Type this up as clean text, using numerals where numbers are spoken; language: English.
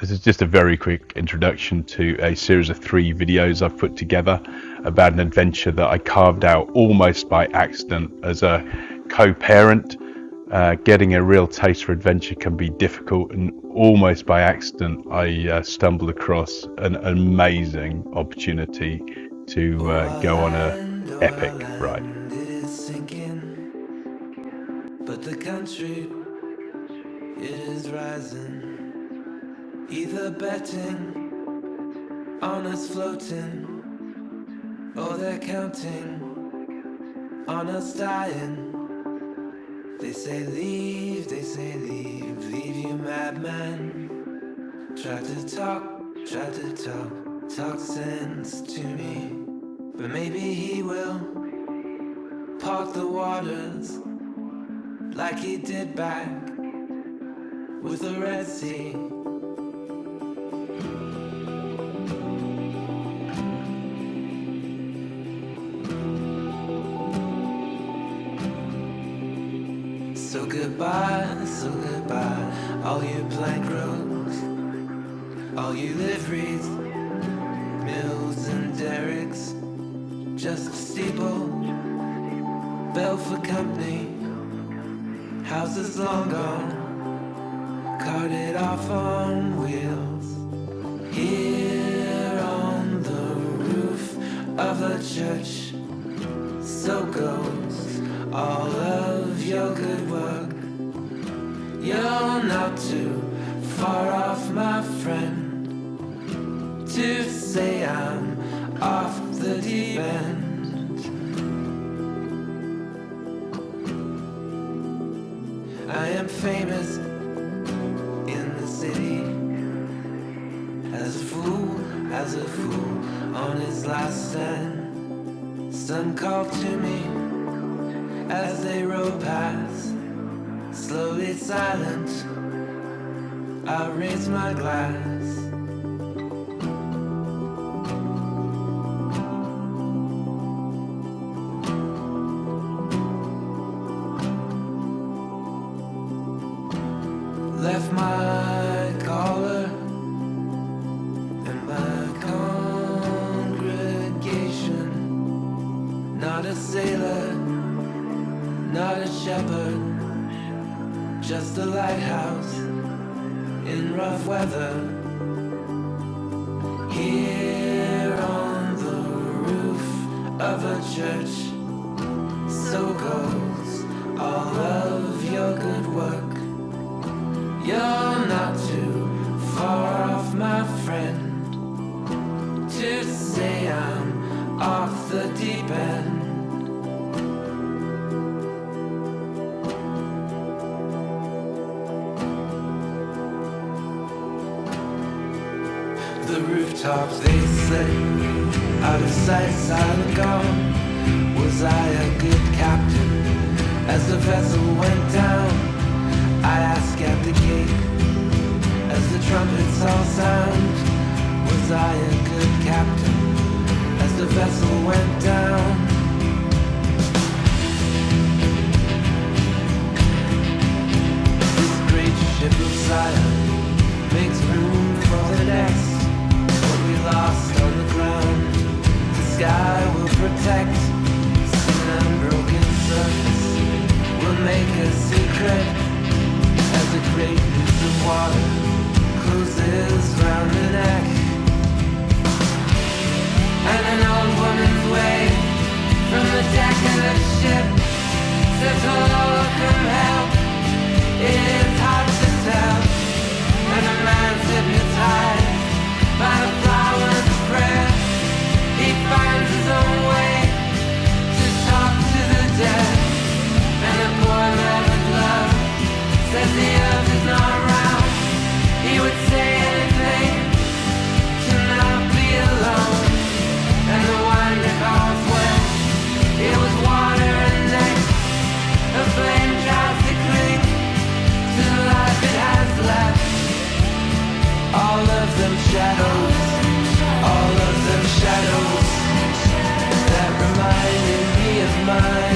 This is just a very quick introduction to a series of 3 videos I've put together about an adventure that I carved out almost by accident as a co-parent. Getting a real taste for adventure can be difficult, and almost by accident I stumbled across an amazing opportunity to go on an epic ride. But the country, it is rising. Either betting on us floating, or they're counting on us dying. They say leave, leave you madman. Try to talk sense to me. But maybe he will part the waters like he did back with the Red Sea. So goodbye, all you plank roads, all you liveries, mills and derricks, just a steeple, bell for company, houses long gone, carted off on wheels. Here on the roof of a church, so goes all of your good work. You're not too far off, my friend, to say I'm off the deep end. I am famous in the city as a fool on his last stand. Some call to me as they roll past, slowly silent, I raise my glass. Left my collar and my congregation, not a sailor, not a shepherd, just a lighthouse in rough weather. Here on the roof of a church, so goes all of your good work. You're not too far off, my friend, to say I'm off the deep end. The rooftops, they say, out of sight, silent, gone. Was I a good captain as the vessel went down? I ask at the gate as the trumpets all sound. Was I a good captain as the vessel went down? This great ship of Zion makes room for the next. What we lost on the ground, the sky will protect. Sin and broken surface will make a secret as the great noose of water closes round the neck. And an old woman's wave from the deck of the ship says, "Hello, come help." It is hard to tell. And a man's hypnotized by the flower's prayer. He finds his own way to talk to the dead. And the poor man with love says the earth is not round. He would say anything to not be alone. And the wonder calls when it was water and next. A flame tries to cling to the life it has left. All of them shadows, all of them shadows that reminded me of mine.